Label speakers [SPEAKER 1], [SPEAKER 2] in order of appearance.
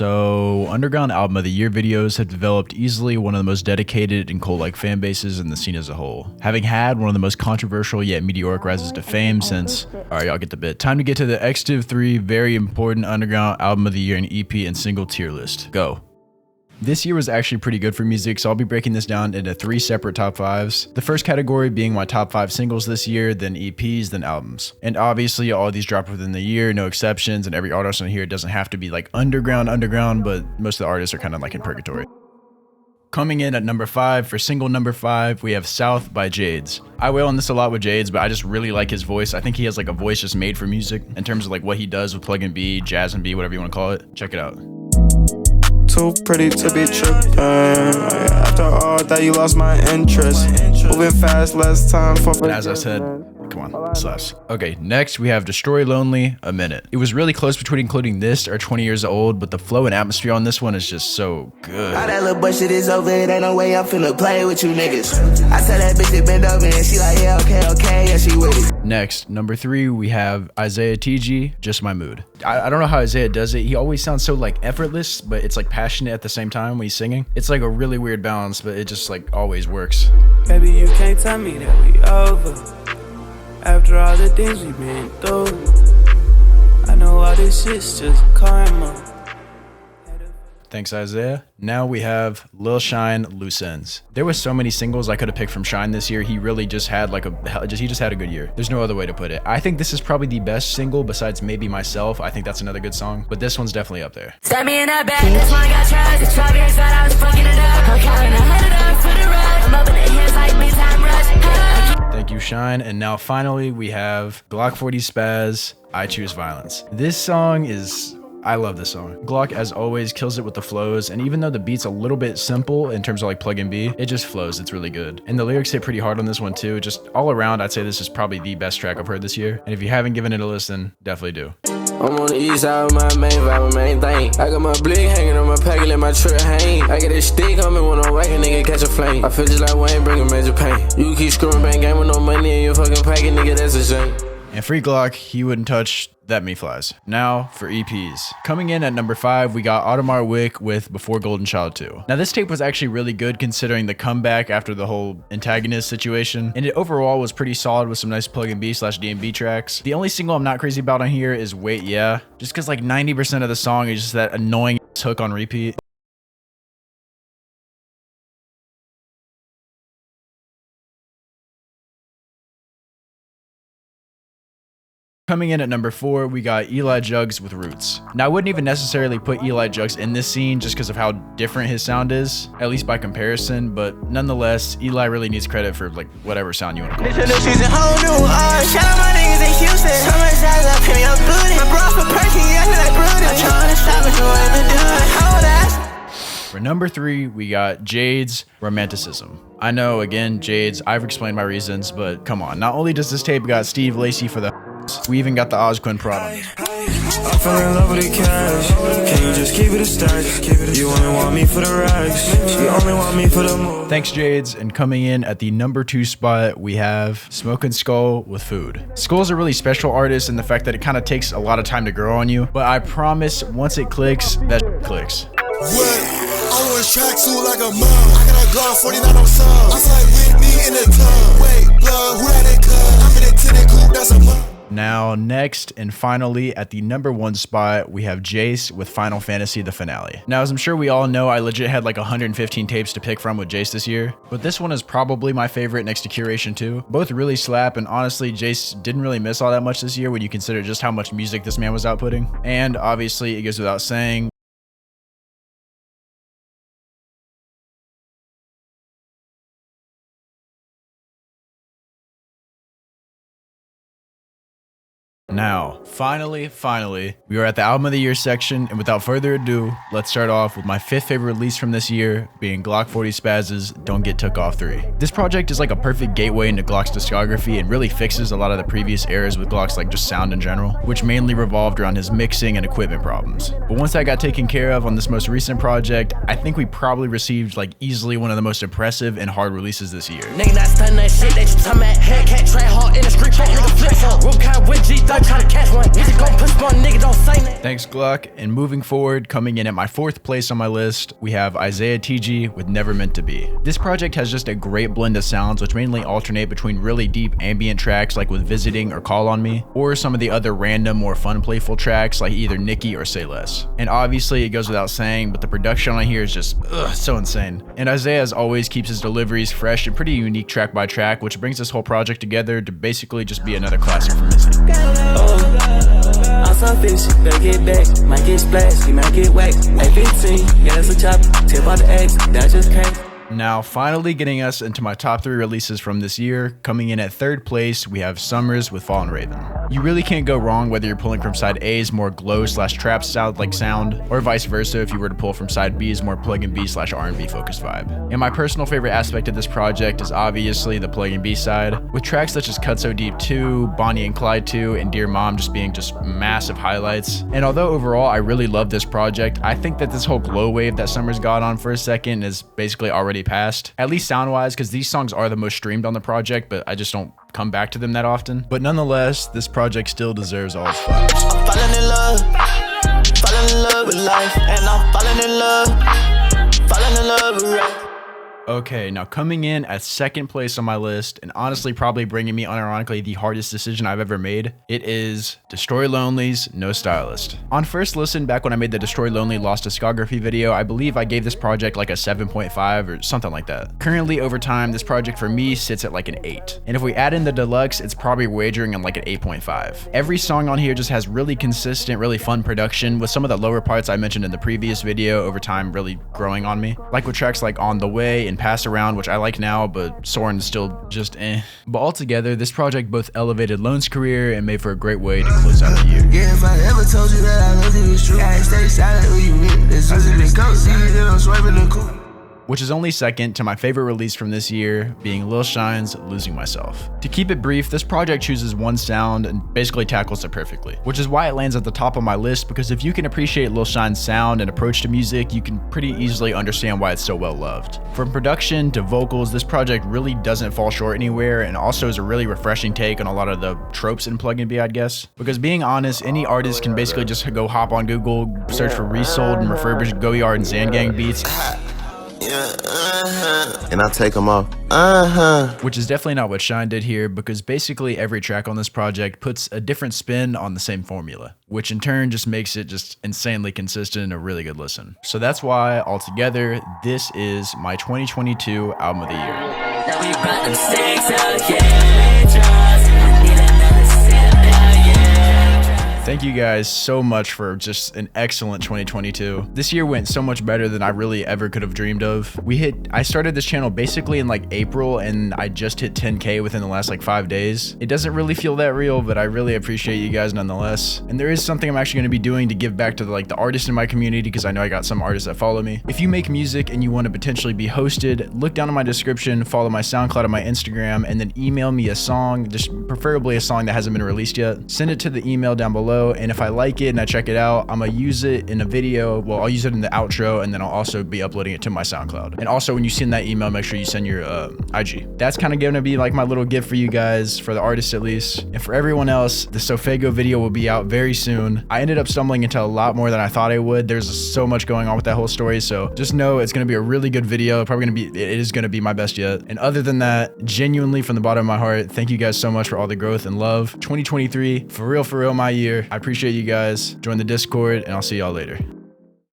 [SPEAKER 1] So, Underground Album of the Year videos have developed easily one of the most dedicated and cult-like fan bases in the scene as a whole, having had one of the most controversial yet meteoric rises to fame since... Alright, y'all get the bit. Time to get to the extiv 3 very important Underground Album of the Year and EP and single tier list. Go. This year was actually pretty good for music, so I'll be breaking this down into 3 separate top 5s. The first category being my top 5 singles this year, then EPs, then albums. And obviously all these dropped within the year, no exceptions, and every artist on here doesn't have to be like underground, but most of the artists are kind of like in purgatory. Coming in at number 5, for single number 5, we have South by Jaydes. I wail on this a lot with Jaydes, but I just really like his voice. I think he has like a voice just made for music in terms of like what he does with plug and B, jazz and B, whatever you want to call it. Check it out.
[SPEAKER 2] Too pretty to be tripping. After all that, you lost my interest. Moving fast, less time for.
[SPEAKER 1] And as I said, come on, slaps. Okay, next we have Destroy Lonely, A Minute. It was really close between including this or 20 Years Old, but the flow and atmosphere on this one is just so good.
[SPEAKER 3] All that little bullshit is over, it ain't no way I'm finna play with you niggas. I tell that bitch to bend over and she like, yeah, okay, yeah, she with it.
[SPEAKER 1] Next, number 3, we have Izaya Tiji, Just My Mood. I don't know how Izaya does it. He always sounds so like effortless, but it's like passionate at the same time when he's singing. It's like a really weird balance, but it just like always works.
[SPEAKER 4] Baby, you can't tell me that we over. After all the things we've been through, I know all this shit's just karma.
[SPEAKER 1] Thanks, Izaya. Now we have Lil Shine, Loose Ends. There was so many singles I could have picked from Shine this year. He really just had like he just had a good year. There's no other way to put it. I think this is probably the best single besides maybe Myself. I think that's another good song, but this one's definitely up there.
[SPEAKER 5] Stab me in that back, this one got trash. It's 12 years that I was fucking it up. I'm counting 100 up for the ride. I'm up in the hills like me time rush.
[SPEAKER 1] Thank you, Shine. And now finally we have Glock 40 Spaz, I Choose Violence. This song is... I love this song. Glock, as always, kills it with the flows, and even though the beat's a little bit simple in terms of like plug and B, it just flows. It's really good. And the lyrics hit pretty hard on this one too. Just all around, I'd say this is probably the best track I've heard this year. And if you haven't given it a listen, definitely do.
[SPEAKER 4] I'm on the east side of my main vibe, my main thing. I got my blick hanging on my pack, let my trip hang. I get a stick on me when I'm whacking, nigga, catch a flame. I feel just like Wayne, bringing major pain. You keep screwing bang game with no money in your fucking pocket, nigga, that's a shame.
[SPEAKER 1] And free Glock, he wouldn't touch That Me Flies. Now for EPs. Coming in at number 5, we got Audemars Wick with Before Golden Child 2. Now this tape was actually really good considering the comeback after the whole antagonist situation, and it overall was pretty solid with some nice plug and B / DMB tracks. The only single I'm not crazy about on here is Wait Yeah, just because like 90% of the song is just that annoying hook on repeat. Coming in at number 4, we got Eli Juggz with Roots. Now I wouldn't even necessarily put Eli Juggz in this scene just because of how different his sound is, at least by comparison, but nonetheless, Eli really needs credit for like whatever sound you want to call it.
[SPEAKER 3] Shout out my niggas in Houston. Summrs up, hit me up booty. My bra for Perky, I feel like brooding. I'm trying to stop it, what I'm doing. Hold ass.
[SPEAKER 1] For number 3, we got Jaydes, Romanticism. I know, again, Jaydes, I've explained my reasons, but come on. Not only does this tape got Steve Lacy for the we even got the Ozquin prod on it.
[SPEAKER 2] I fell in love with the cash. Can you just keep it a stack? You only want me for the rags. You only want me for the move.
[SPEAKER 1] Thanks, Jaydes. And coming in at the number 2 spot, we have Smokin' Skull with Food. Skull's a really special artist in the fact that it kind of takes a lot of time to grow on you, but I promise once it clicks, that clicks.
[SPEAKER 6] What? I want tracksuit like a mom. I got a Glock 49 on some. I say with me in the club. Wait, blood, who that ain't club? I'm in a tenant coupe, that's a mom.
[SPEAKER 1] Now, next and finally, at the number 1 spot, we have Jayce with Final Fantasy The Finale. Now, as I'm sure we all know, I legit had like 115 tapes to pick from with Jayce this year, but this one is probably my favorite next to Curation 2. Both really slap, and honestly, Jayce didn't really miss all that much this year when you consider just how much music this man was outputting. And obviously, it goes without saying, now, finally, we are at the Album of the Year section, and without further ado, let's start off with my 5th favorite release from this year, being Glock 40 Spaz's Don't Get Took Off 3. This project is like a perfect gateway into Glock's discography and really fixes a lot of the previous errors with Glock's like just sound in general, which mainly revolved around his mixing and equipment problems. But once that got taken care of on this most recent project, I think we probably received like easily one of the most impressive and hard releases this year.
[SPEAKER 3] Nigga not stun that shit that you talking about. Hellcat, try hard in the street, nigga flip phone. Rook with G30. try to catch one. Nigga gon' push one, nigga don't say nothing.
[SPEAKER 1] Thanks, Gluck. And moving forward, coming in at my 4th place on my list, we have Izaya Tiji with Never Meant to Be. This project has just a great blend of sounds, which mainly alternate between really deep ambient tracks like with Visiting or Call on Me, or some of the other random, more fun, playful tracks like either Nikki or Say Less. And obviously, it goes without saying, but the production on here is just so insane. And Izaya, as always, keeps his deliveries fresh and pretty unique track by track, which brings this whole project together to basically just be another classic from Izzy.
[SPEAKER 3] I'm so fishy, better get back. Might get splashed, he might get whacked. Like 15, yeah, that's a chopper. Tip out the X, that just came.
[SPEAKER 1] Now, finally getting us into my top 3 releases from this year, coming in at 3rd place, we have Summrs with Fallen Raven. You really can't go wrong whether you're pulling from side A's more glow/trap sound, or vice versa if you were to pull from side B's more plug and B /R&B focused vibe. And my personal favorite aspect of this project is obviously the plug and B side, with tracks such as Cut So Deep 2, Bonnie and Clyde 2, and Dear Mom just being just massive highlights. And although overall I really love this project, I think that this whole glow wave that Summrs got on for a second is basically already past, at least sound wise, because these songs are the most streamed on the project, but I just don't come back to them that often. But nonetheless, this project still deserves all its flowers.
[SPEAKER 3] I'm falling in love with life, and I'm falling in love with rap.
[SPEAKER 1] Okay, now coming in at 2nd place on my list, and honestly probably bringing me unironically the hardest decision I've ever made, it is Destroy Lonely's No Stylist. On first listen, back when I made the Destroy Lonely Lost Discography video, I believe I gave this project like a 7.5 or something like that. Currently, over time, this project for me sits at like an 8. And if we add in the deluxe, it's probably wagering on like an 8.5. Every song on here just has really consistent, really fun production, with some of the lower parts I mentioned in the previous video over time really growing on me. Like with tracks like On the Way and Pass Around, which I like now, but Soren's still just eh. But altogether, this project both elevated Lone's career and made for a great way to close out the year.
[SPEAKER 3] Yeah, if I ever told you that I love you, it's true. I stay silent when you meet. It's just in the coat, see you, then I'm swiping the coupe.
[SPEAKER 1] Which is only second to my favorite release from this year, being Lil Shine's Losing Myself. To keep it brief, this project chooses one sound and basically tackles it perfectly, which is why it lands at the top of my list, because if you can appreciate Lil Shine's sound and approach to music, you can pretty easily understand why it's so well loved. From production to vocals, this project really doesn't fall short anywhere, and also is a really refreshing take on a lot of the tropes in plug and B, I'd guess. Because being honest, any artist can basically just go hop on Google, search for resold and refurbished Goyard and Zangang beats,
[SPEAKER 7] and I take them off.
[SPEAKER 1] Which is definitely not what Shine did here, because basically every track on this project puts a different spin on the same formula, which in turn just makes it just insanely consistent and a really good listen. So that's why altogether, this is my 2022 album of the year.
[SPEAKER 5] Now we brought them stakes out, yeah. Need another sit down, yeah.
[SPEAKER 1] Thank you guys so much for just an excellent 2022. This year went so much better than I really ever could have dreamed of. I started this channel basically in like April, and I just hit 10K within the last like 5 days. It doesn't really feel that real, but I really appreciate you guys nonetheless. And there is something I'm actually going to be doing to give back to the artists in my community, because I know I got some artists that follow me. If you make music and you want to potentially be hosted, look down in my description, follow my SoundCloud and my Instagram, and then email me a song, just preferably a song that hasn't been released yet. Send it to the email down below, and if I like it and I check it out, I'm gonna use it in a video. Well, I'll use it in the outro, and then I'll also be uploading it to my SoundCloud. And also, when you send that email, make sure you send your IG. That's kind of gonna be like my little gift for you guys, for the artists at least. And for everyone else, the FAYGO video will be out very soon. I ended up stumbling into a lot more than I thought I would. There's so much going on with that whole story, so just know it's gonna be a really good video. It is gonna be my best yet. And other than that, genuinely from the bottom of my heart, thank you guys so much for all the growth and love. 2023, for real, my year. I appreciate you guys. Join the Discord, and I'll see y'all later.